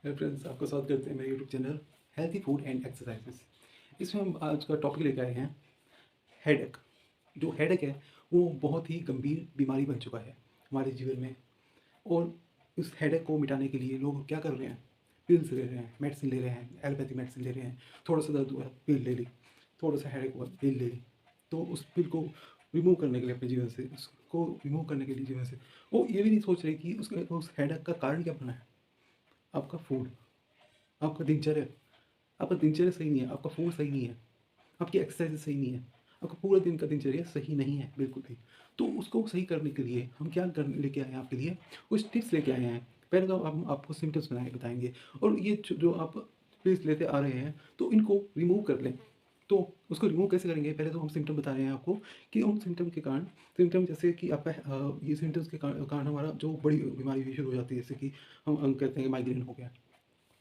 Hello friends, आपका स्वागत करते हैं मेरे YouTube channel healthy food and exercises. इसमें हम आज का टॉपिक लेकर आए हैं हेडेक। जो हेडेक है वो बहुत ही गंभीर बीमारी बन चुका है हमारे जीवन में। और इस हेडेक को मिटाने के लिए लोग क्या कर रहे हैं, पिल्स ले रहे हैं, मेडिसिन ले रहे हैं, एलोपैथी मेडिसिन ले रहे हैं। थोड़ा सा दर्द हुआ पिल ले ली, थोड़ा सा हेडेक हुआ पिल ले ली। तो उस पिल को रिमूव करने के लिए अपने जीवन से, उसको रिमूव करने के लिए जीवन से वो ये भी नहीं सोच रहे कि उस हेडेक का कारण क्या बना है। आपका फूड, आपका दिनचर्या, आपका दिनचर्या सही नहीं है, आपका फूड सही नहीं है, आपकी एक्सरसाइज सही नहीं है, आपका पूरा दिन का दिनचर्या सही नहीं है बिल्कुल भी। तो उसको सही करने के लिए हम क्या कर लेके आए हैं आपके लिए, कुछ टिप्स लेके आए हैं। पहले तो हम आपको सिम्टम्स बताएंगे, और ये जो आप टिप्स लेते आ रहे हैं तो इनको रिमूव कर लें। तो उसको रिमूव कैसे करेंगे, पहले तो हम सिम्टम बता रहे हैं आपको कि उन सिम्टम के कारण, सिम्टम जैसे कि आपका ये सिम्टम्स के कारण हमारा जो बड़ी बीमारी भी शुरू हो जाती है, जैसे कि हम कहते हैं कि माइग्रेन हो गया,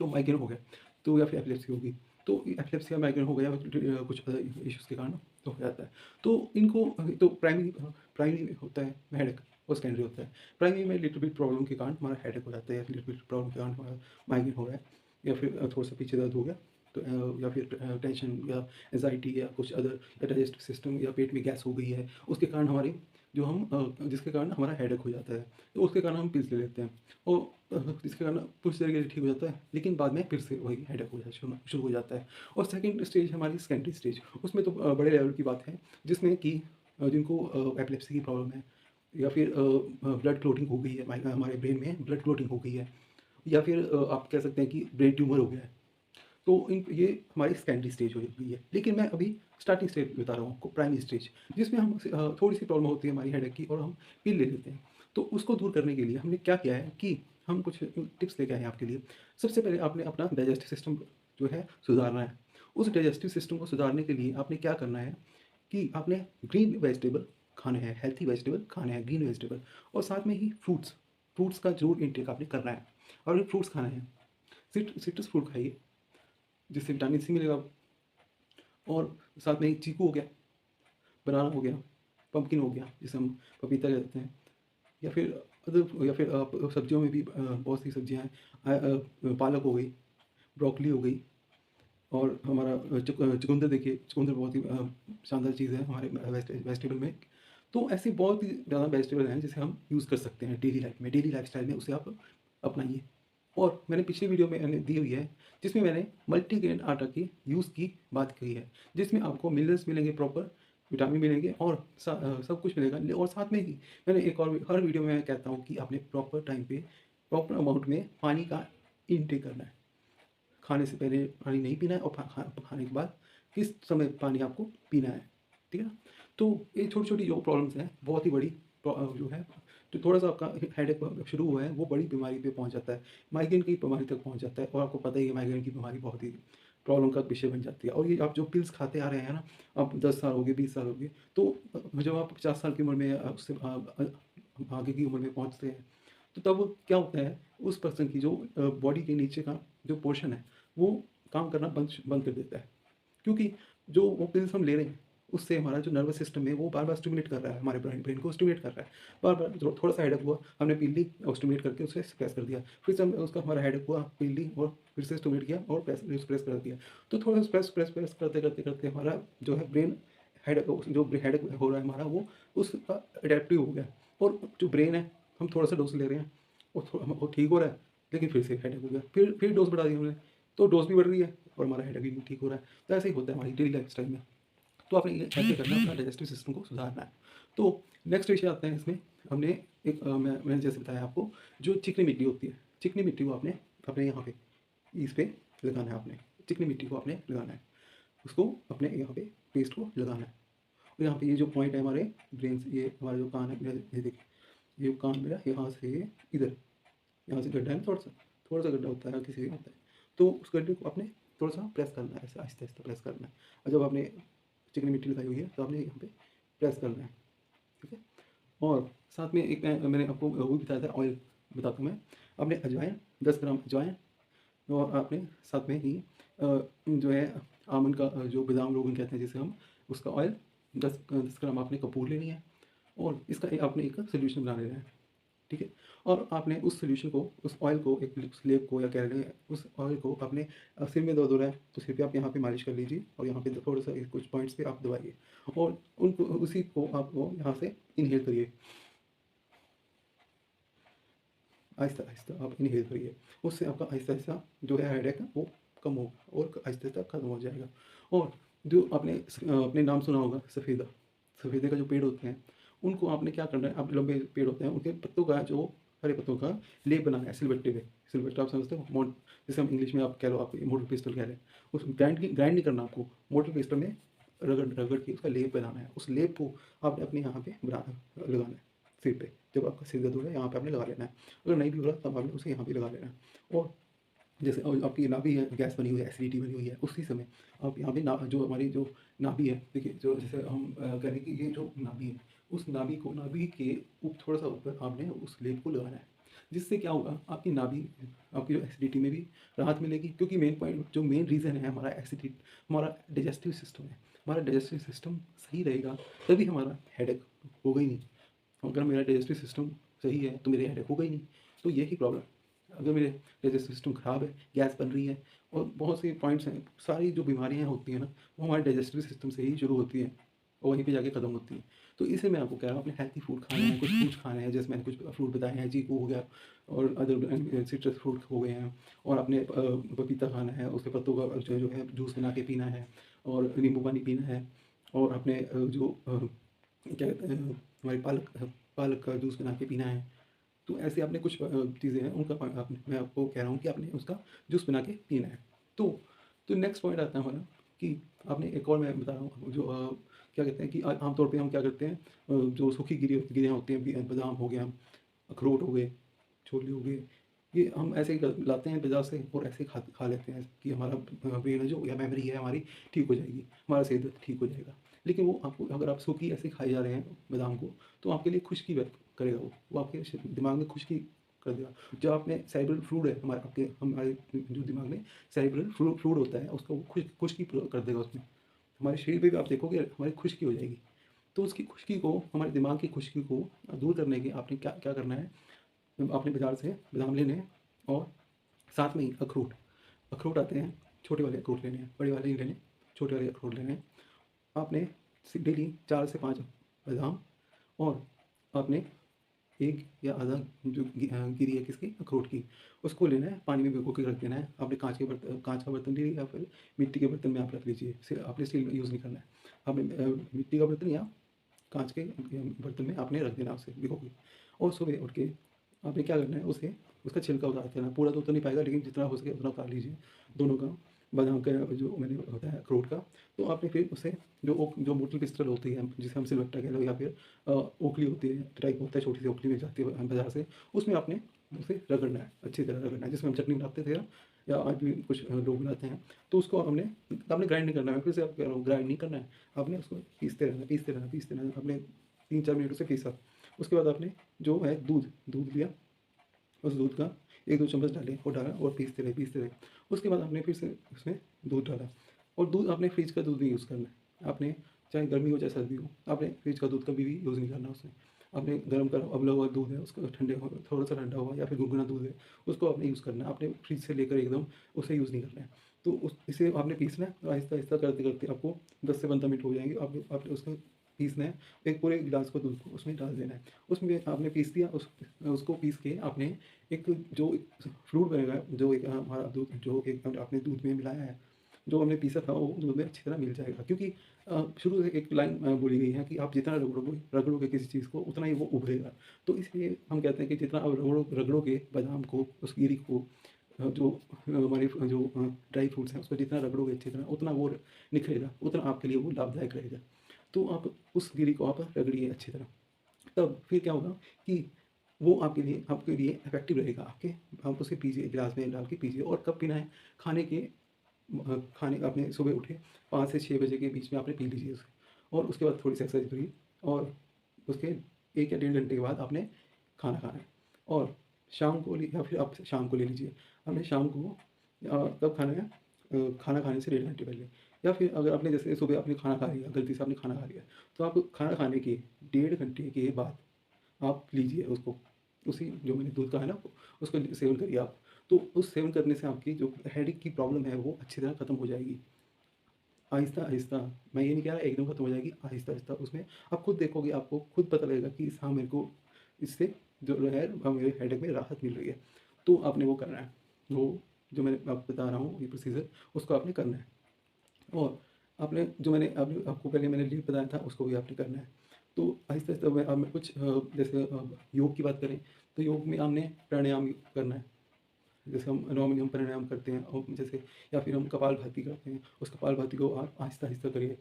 तो माइग्रेन हो गया, तो या फिर एपिलेप्सी होगी, तो एपिलेप्सी या माइग्रेन हो गया, या कुछ अदर इश्यूज़ के कारण तो हो जाता है। तो इनको तो प्राइमरी प्राइमरी होता है हेडेक, और सेकेंडरी होता है। प्राइमरी में लिटिल बिट प्रॉब्लम के कारण हमारा हेडेक हो जाता है, या फिर लिटिल बिट प्रॉब्लम के कारण हमारा माइग्रेन हो रहा है, या फिर थोड़ा सा पीछे दर्द हो गया, तो या फिर टेंशन या एंजाइटी या कुछ अदर, या डाइजेस्टिव सिस्टम या पेट में गैस हो गई है, उसके कारण हमारी जो हम जिसके कारण हमारा हेडेक हो जाता है, तो उसके कारण हम पिल्स ले लेते हैं। और जिसके कारण कुछ देर के लिए ठीक हो जाता है, लेकिन बाद में फिर से वही हेडेक हो जाता शुरू हो जाता है। और सेकंड स्टेज हमारी सेकेंडरी स्टेज, उसमें तो बड़े लेवल की बात है, जिसमें कि जिनको एपिलेप्सी की प्रॉब्लम है, या फिर ब्लड क्लोटिंग हो गई है, हमारे ब्रेन में ब्लड क्लोटिंग हो गई है, या फिर आप कह सकते हैं कि ब्रेन ट्यूमर हो गया है। तो इन ये हमारी सेकेंडरी स्टेज हो गई है। लेकिन मैं अभी स्टार्टिंग स्टेज बता रहा हूँ आपको, प्राइमरी स्टेज, जिसमें हम थोड़ी सी प्रॉब्लम होती है हमारी हेडेक की, और हम पिल ले लेते हैं। तो उसको दूर करने के लिए हमने क्या किया है कि हम कुछ टिप्स लेके आए हैं आपके लिए। सबसे पहले आपने अपना डाइजेस्टिव सिस्टम जो है सुधारना है। उस डाइजेस्टिव सिस्टम को सुधारने के लिए आपने क्या करना है कि आपने ग्रीन वेजिटेबल खाने हैं, हेल्थी वेजिटेबल खाने हैं, ग्रीन वेजिटेबल, और साथ में ही फ्रूट्स, फ्रूट्स का जरूर इंटेक आपने करना है। और फ्रूट्स खाना है, सिट्रस फ्रूट खाइए, जिससे विटामिन सी मिलेगा। और साथ में ही चीकू हो गया, बनाना हो गया, पम्पकिन हो गया, जिसे हम पपीता कहते हैं, या फिर अदर, या फिर आप सब्जियों में भी बहुत सी सब्जियां हैं। पालक हो गई, ब्रोकली हो गई, और हमारा चुकंदर, देखिए चुकंदर बहुत ही शानदार चीज़ है हमारे वेजिटेबल में। तो ऐसी बहुत ही ज़्यादा वेजिटेबल हैं जिसे हम यूज़ कर सकते हैं डेली लाइफ में, डेली लाइफस्टाइल में उसे आप अपनाइए। और मैंने पिछली वीडियो में मैंने दी हुई है, जिसमें मैंने मल्टीग्रेन आटा की यूज़ की बात कही है, जिसमें आपको मिनरल्स मिलेंगे, प्रॉपर विटामिन मिलेंगे, और सब कुछ मिलेगा। और साथ में ही मैंने एक और हर वीडियो में मैं कहता हूँ कि आपने प्रॉपर टाइम पे, प्रॉपर अमाउंट में पानी का इनटेक करना है। खाने से पहले पानी नहीं पीना है, और खाने के बाद किस समय पानी आपको पीना है, ठीक है ना। तो ये छोटी छोटी जो प्रॉब्लम्स हैं, बहुत ही बड़ी जो है, जो थोड़ा सा आपका हेडेक शुरू हुआ है वो बड़ी बीमारी पे पहुंच जाता है, माइग्रेन की बीमारी तक पहुंच जाता है। और आपको पता ही है माइग्रेन की बीमारी बहुत ही प्रॉब्लम का विषय बन जाती है। और ये आप जो पिल्स खाते आ रहे हैं ना, आप 10 साल हो गए, 20 साल हो गए, तो जब आप 50 साल की उम्र में, उससे आगे की उम्र में पहुँचते हैं, तो तब क्या होता है, उस पर्सन की जो बॉडी के नीचे का जो पोर्शन है वो काम करना बंद बंद कर देता है। क्योंकि जो वो पिल्स हम ले रहे हैं, उससे हमारा जो नर्वस सिस्टम है वो बार बार स्टिमुलेट कर रहा है, हमारे ब्रेन ब्रेन को स्टिमुलेट कर रहा है। बार बार थोड़ा सा हेडक हुआ, हमने पील ली और स्टिमुलेट करके उसे प्रेस कर दिया, फिर से उसका हमारा हेडक हुआ, पील ली और फिर से स्टिमुलेट किया और प्रेस कर दिया। तो थोड़ा सा प्रेस प्रेस प्रेस करते करते करते हमारा जो है ब्रेन, हेडक जो हेडक हो रहा है हमारा, वो उसका अडेप्टिव हो गया। और जो ब्रेन है, हम थोड़ा सा डोज ले रहे हैं, वो ठीक हो रहा है, लेकिन फिर से हेडेक हो गया, फिर डोज बढ़ा दी हमने, तो डोज भी बढ़ रही है और हमारा हेडेक भी ठीक हो रहा है। तो ऐसे ही होता है हमारी डेली लाइफ स्टाइल में। तो आपने ये ऐसे करना है, अपना डाइजेस्टिव सिस्टम को सुधारना है। तो नेक्स्ट विषय आता है इसमें। हमने एक मैंने जैसे बताया आपको, जो चिकनी मिट्टी होती है, चिकनी मिट्टी को आपने अपने यहाँ पे इस पे लगाना है। आपने चिकनी मिट्टी को आपने लगाना है, उसको अपने यहाँ पे पेस्ट को लगाना है। और यहाँ पे ये जो पॉइंट है हमारे ब्रेन से, ये हमारा जो कान है, ये देखिए, ये कान मेरा यहाँ से इधर, यहाँ से गड्ढा है ना, थोड़ा सा गड्ढा होता है, किसी भी होता है। तो उस गड्ढे को आपने थोड़ा सा प्रेस करना है, ऐसे आहिस्ते आहिस्ते प्रेस करना है। और जब आपने चिकनी मिट्टी लगाई हुई है तो आपने यहाँ पे प्रेस करना है, ठीक है। और साथ में एक मैंने आपको वो भी बताया था, ऑयल बताता हूँ मैं। आपने अजवाइन, 10 ग्राम अजवाइन, और आपने साथ में ही जो है आमंड का जो बादाम रोगन कहते हैं जिसे हम, उसका ऑयल 10 10 ग्राम आपने कपूर लेनी है। और इसका आपने एक सोल्यूशन बना लेना है। ठीक है। और आपने उस सॉल्यूशन को, उस ऑयल को, एक स्लेब को या कह लें उस ऑयल को अपने सिर में दर्द हो रहा है तो सिर पे आप यहाँ पे मालिश कर लीजिए और यहाँ पे थोड़ा सा कुछ पॉइंट्स पे आप दबाइए और उनको उसी को आप वो यहाँ से इनहेल करिए, आहिस्ता आहिस्ता आप इनहेल करिए। उससे आपका आहिस्ता आहिस्ता जो है हेडेक वो कम होगा और आहिस्ता आहिस्ता खत्म हो जाएगा। और जो आपने अपने नाम सुना होगा सफ़ेदा, सफ़ेदे का जो पेड़ होते हैं उनको आपने क्या करना है, आप लंबे पेड़ होते हैं उनके पत्तों का जो हरे पत्तों का लेप बनाना है सिलबट्टे पे। सिलबट्टा आप समझते हो, मोट, जैसे हम इंग्लिश में आप कह लो, आप मोटर पिस्टल कह रहे हैं, उस ग्राइंड नहीं करना आपको, मोटर पिस्टल में रगड़ रगड़ के उसका लेप बनाना है। उस लेप को आपने अपने यहाँ पे लगाना है सिर पे। जब आपका सिर दर्द हो रहा है यहाँ पे आपने लगा लेना है, अगर नहीं भी हो रहा तब आपने उसे यहाँ पे लगा लेना है। और जैसे आपकी नाभि है, गैस बनी हुई है, एसिडिटी बनी हुई है, उसी समय आप यहाँ पे ना जो हमारी जो नाभि है, देखिए जो जैसे हम कह रहे हैं कि ये जो नाभि है, उस नाभि को, नाभि के थोड़ा सा ऊपर आपने उस लेप को लगाना है। जिससे क्या होगा, आपकी नाभि, आपकी जो एसिडिटी में भी राहत मिलेगी। क्योंकि मेन पॉइंट, जो मेन रीज़न है हमारा एसिडिटी, हमारा डाइजेस्टिव सिस्टम है। हमारा डाइजेस्टिव सिस्टम सही रहेगा तभी हमारा हेडेक होगा ही नहीं। अगर मेरा डाइजेस्टिव सिस्टम सही है तो मेरे हेडेक होगा ही नहीं। तो यही प्रॉब्लम, अगर मेरे डाइजेस्टिव सिस्टम ख़राब है, गैस बन रही है और बहुत से पॉइंट्स हैं, सारी जो बीमारियाँ होती हैं ना वो हमारे डाइजेस्टिव सिस्टम से ही शुरू होती हैं और वहीं पे जाके ख़त्म होती हैं। तो इसे मैं आपको कह रहा हूँ, अपने हेल्थी फूड खाने हैं, कुछ फ्रूट्स खाने हैं, जैसे मैंने कुछ फ्रूट बताए हैं, चीकू हो गया और अदर सिट्रस फ्रूट हो गए हैं। और आपने पपीता खाना है, उसके पत्तों का जो है जूस बना के पीना है और नींबू पानी पीना है। और आपने क्या कहते हैं, हमारी पालक, पालक का जूस बना के पीना है। तो ऐसे आपने कुछ चीज़ें हैं उनका मैं आपको कह रहा हूँ कि आपने उसका जूस बना के पीना है। तो नेक्स्ट पॉइंट आता है हमारा कि आपने एक और मैं बता रहा हूँ जो क्या कहते हैं कि आमतौर पे हम क्या करते हैं, जो सूखी गिरियाँ होती हैं, बादाम हो गया, अखरोट हो गए, छोले हो गए, ये हम ऐसे ही लाते हैं बाज़ार से और ऐसे ही खा लेते हैं कि हमारा ब्रेन जो या मेमोरी है हमारी ठीक हो जाएगी, हमारा सेहत ठीक हो जाएगा। लेकिन वो आपको, अगर आप सूखी ऐसे खाए जा रहे हैं बादाम को, तो आपके लिए खुश्की करेगा, वो आपके दिमाग में खुश्की कर देगा। जो आपने सेरेब्रल फ्लूइड है, हमारे जो दिमाग में सेरेब्रल फ्लूइड होता है उसको वो खुश्की कर देगा उसमें। हमारे शरीर पे भी आप देखोगे हमारी खुश्की हो जाएगी। तो उसकी खुश्की को, हमारे दिमाग की खुश्की को दूर करने के आपने क्या क्या करना है, आपने बाज़ार से बादाम लेने हैं और साथ में ही अखरोट, अखरोट आते हैं, छोटे वाले अखरोट लेने हैं, बड़े वाले नहीं लेने, छोटे वाले अखरोट लेने हैं। आपने डेली 4 से 5 बादाम और आपने 1 या आधा जो गिरी है किसकी, अखरोट की, उसको लेना है, पानी में भिगो के रख देना है। आपने काँच का बर्तन लीजिए या फिर मिट्टी के बर्तन में आप रख लीजिए, सिर्फ आपने स्टील यूज़ नहीं करना है। आपने मिट्टी का बर्तन या काँच के बर्तन में आपने रख देना उसे भिगो के। और सुबह उठ के आपने क्या करना है, उसे, उसका छिलका उतार देना। पूरा तो उतर नहीं पाएगा लेकिन जितना हो सके उतना उतार लीजिए दोनों का, बादाम का जो मैंने बताया अखरोट का। तो आपने फिर उसे जो मोटी पिस्टल होती है जिसे हम सिलवट्टा कह लो या फिर ओखली होती है, टाइप होता है, छोटी सी ओखली मिल जाती है बाज़ार से, उसमें आपने उसे रगड़ना है, अच्छी तरह रगड़ना है, जिसमें हम चटनी बनाते थे या आज भी कुछ लोग बनाते हैं। तो उसको आपने ग्राइंड नहीं करना है, फिर से आप कह रहा हूँ ग्राइंड नहीं करना है, आपने उसको पीसते रहना, पीसते रहना, पीसते रहना। आपने 3-4 मिनट उसे पीसा, उसके बाद आपने जो है दूध लिया, उस दूध का 1-2 चम्मच डाले और डाला और पीसते रहे, पीसते रहे। उसके बाद आपने फिर से उसमें दूध डाला और दूध आपने फ्रिज का दूध नहीं यूज़ करना है। आपने चाहे गर्मी हो चाहे सर्दी हो, आपने फ्रिज का दूध कभी भी यूज़ नहीं करना उसमें। आपने गर्म करा उबला हुआ दूध है उसको ठंडे हो, थोड़ा सा ठंडा हुआ या फिर गुनगुना दूध है, उसको आपने यूज़ करना है। आपने फ्रिज से लेकर एकदम उसे यूज़ नहीं करना है। तो इसे आपने पीसना है और आहिस्ता आहिस्ता करते करते आपको 10 से 15 मिनट हो जाएंगे। आपने उसको पीसना है, एक पूरे गिलास को दूध को उसमें डाल देना है। उसमें आपने पीस दिया, उसको पीस के आपने एक जो फ्लूइड बनेगा, जो एक हमारा दूध, जो एक आपने दूध में मिलाया है, जो हमने पीसा था वो दूध में अच्छी तरह मिल जाएगा। क्योंकि शुरू से एक लाइन बोली गई है कि आप जितना रगड़ोगे किसी चीज़ को उतना ही वो उभरेगा। तो इसलिए हम कहते हैं कि जितना आप रगड़ोगे बादाम को, उस गिरी को, जो हमारे जो ड्राई फ्रूट्स हैं उसको जितना रगड़ोगे अच्छी तरह, उतना वो निखरेगा, उतना आपके लिए वो लाभदायक रहेगा। तो आप उस गिरी को आप रगड़िए अच्छी तरह। तब फिर क्या होगा कि वो आपके लिए इफ़ेक्टिव रहेगा। आप उसे पीजिए, गिलास में डाल के पीजिए। और कब पीना है, खाने आपने सुबह उठे 5 से 6 बजे के बीच में आपने पी लीजिए उसे। और उसके बाद थोड़ी सी एक्सरसाइज करिए और उसके 1 या 1.5 घंटे के बाद आपने खाना खाना है। और शाम को या फिर आप शाम को ले लीजिए। आपने शाम को कब खाना है, खाना खाने से 1.5 घंटे पहले। या फिर अगर आपने जैसे सुबह आपने खाना खा लिया, गलती से आपने खाना खा लिया, तो आप खाना खाने के 1.5 घंटे के बाद आप लीजिए उसको। उसी जो मैंने दूध कहा है ना, उसका सेवन करिए आप। तो उस सेवन करने से आपकी जो हेडेक की प्रॉब्लम है वो अच्छी तरह खत्म हो जाएगी। आहिस्ता-आहिस्ता, मैं ये नहीं कह रहा एकदम खत्म हो जाएगी, आहिस्ता-आहिस्ता उसमें आप खुद देखोगे, आपको खुद पता लगेगा कि हाँ, मेरे को इससे जो है मेरे हेडेक में राहत मिल रही है। तो आपने वो करना है, वो जो मैंने आपको बता रहा हूँ ये प्रोसीजर, उसको आपने करना है। और आपने जो मैंने अभी आपको पहले मैंने लीव बताया था, उसको भी आपने करना है। तो आहिस्ता-आहिस्ता मैं अब मैं कुछ जैसे योग की बात करें, तो योग में हमने प्राणायाम करना है। जैसे हम नॉर्मली हम प्राणायाम करते हैं और जैसे, या फिर हम कपालभाति करते हैं, उस कपालभाति को आप आहिस्ता-आहिस्ता करिए।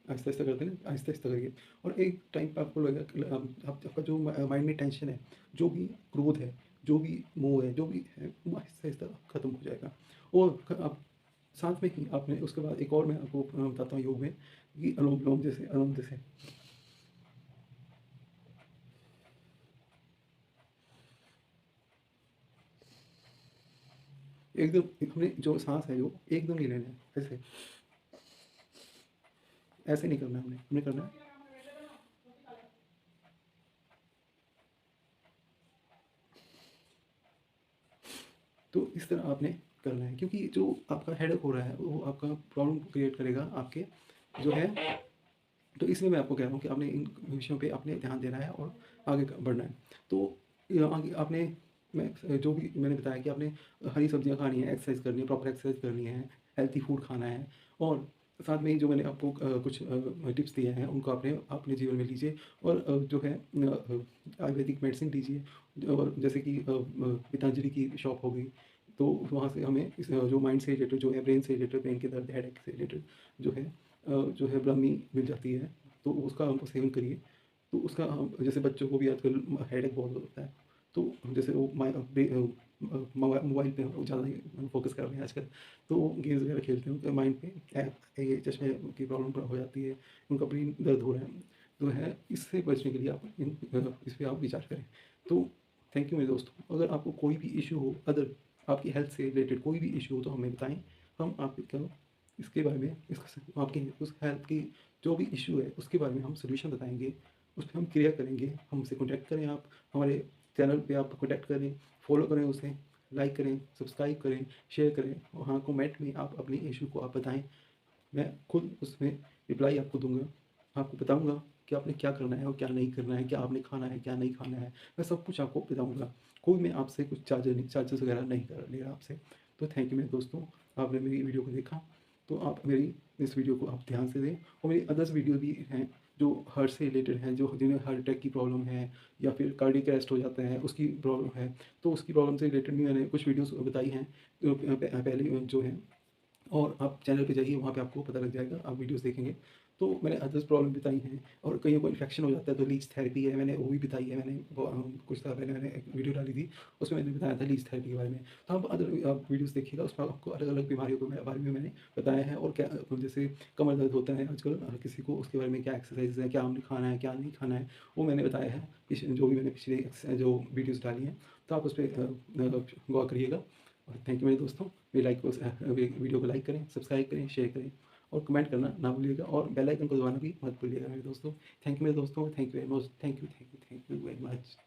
आहिस्ता-आहिस्ता करते हैं ना, आहिस्ता-आहिस्ता करिए। और एक टाइम पे आपको लगेगा कि आपका जो माइंड में टेंशन है, जो भी क्रोध है, जो भी मोह है, जो भी है, वो आहिस्ता-आहिस्ता खत्म हो जाएगा। और आप साथ में ही आपने उसके बाद एक और मैं आपको बताता हूँ योग में, कि अनुलोम-विलोम जैसे, अनुलोम जैसे एकदम हमने जो साँस है जो एकदम नहीं लेना है, ऐसे, ऐसे नहीं करना है हमने, हमने करना है तो इस तरह आपने करना है, क्योंकि जो आपका हेडेक हो रहा है वो आपका प्रॉब्लम क्रिएट करेगा आपके जो है। तो इसलिए मैं आपको कह रहा हूँ कि आपने इन विषयों पे आपने ध्यान देना है और आगे बढ़ना है। तो आगे आपने, मैं जो भी मैंने बताया कि आपने हरी सब्जियाँ खानी है, एक्सरसाइज करनी है, प्रॉपर एक्सरसाइज करनी है, हेल्थी फूड खाना है, और साथ में ही जो मैंने आपको कुछ टिप्स दिए हैं उनको आपने अपने जीवन में लीजिए। और जो है आयुर्वेदिक मेडिसिन लीजिए, और जैसे कि पतंजलि की शॉप हो गई, तो वहाँ से हमें इस जो माइंड से रिलेटेड जो है, ब्रेन से रिलेटेड, ब्रेन के दर्द, हेडेक से रिलेटेड जो है जो है ब्राह्मी मिल जाती है, तो उसका हम सेवन करिए। तो उसका हम जैसे बच्चों को भी आजकल हेडेक बहुत होता है, तो जैसे वो मोबाइल पे ज़्यादा ही फोकस कर रहे हैं आजकल, तो वो गेम्स वगैरह खेलते हैं, उनके माइंड पे ये चश्मे की प्रॉब्लम हो जाती है, उनका ब्रेन दर्द हो रहा है, तो है इससे बचने के लिए आप इस पे आप विचार करें। तो थैंक यू मेरे दोस्तों, अगर आपको कोई भी इशू हो, अदर आपकी हेल्थ से रिलेटेड कोई भी इशू हो तो हमें बताएं, हम आपको इसके बारे में, इसका आपकी उस हेल्थ की जो भी इशू है उसके बारे में हम सोल्यूशन बताएंगे, उस पर हम क्रिया करेंगे। हमसे कॉन्टैक्ट करें, आप हमारे चैनल पे आप कॉन्टैक्ट करें, फॉलो करें उसे, लाइक करें, सब्सक्राइब करें, शेयर करें, और हाँ, कमेंट में आप अपनी इशू को आप बताएं। मैं खुद उसमें रिप्लाई आपको दूंगा, आपको बताऊंगा कि आपने क्या करना है और क्या नहीं करना है, क्या आपने खाना है, क्या नहीं खाना है, मैं सब कुछ आपको बताऊंगा। कोई मैं आपसे कुछ चार्जेस वगैरह नहीं कर लेगा आपसे। तो थैंक यू मेरे दोस्तों, आपने मेरी वीडियो को देखा, तो आप मेरी इस वीडियो को आप ध्यान से दें। और मेरी अदर्स वीडियो भी हैं जो हार्ट से रिलेटेड हैं, जो जिन्हें हार्ट अटैक की प्रॉब्लम है, या फिर कार्डियक अरेस्ट हो जाता है उसकी प्रॉब्लम है, तो उसकी प्रॉब्लम से रिलेटेड भी मैंने कुछ वीडियोस बताई हैं, जो पहले जो है। और आप चैनल पे जाइए, वहाँ पे आपको पता लग जाएगा, आप वीडियोस देखेंगे। तो मैंने अदर्स प्रॉब्लम बताई हैं, और कईयों को इन्फेक्शन हो जाता है तो लीच थेरेपी है, मैंने वो भी बताई है। मैंने वो कुछ साल पहले मैंने एक वीडियो डाली थी, उसमें मैंने बताया था लीच थेरेपी के बारे में। तो आप अदर आप वीडियोस देखिएगा, उसमें आपको अलग अलग बीमारियों के बारे में मैंने बताया है, और क्या जैसे कमर दर्द होता है आजकल हर किसी को, उसके बारे में क्या एक्सरसाइज है, क्या हमने खाना है, क्या नहीं खाना है, वो मैंने बताया है। जो भी मैंने पिछले जो वीडियोज़ डाली हैं, तो आप उस पर गौर करिएगा। और थैंक यू मेरे दोस्तों, मेरे वीडियो को लाइक करें, सब्सक्राइब करें, शेयर करें, और कमेंट करना ना भूलिएगा, और बेल आइकन को दबाना भी मत भूलिएगा मेरे दोस्तों। थैंक यू मेरे दोस्तों, thank you very much, thank you very much.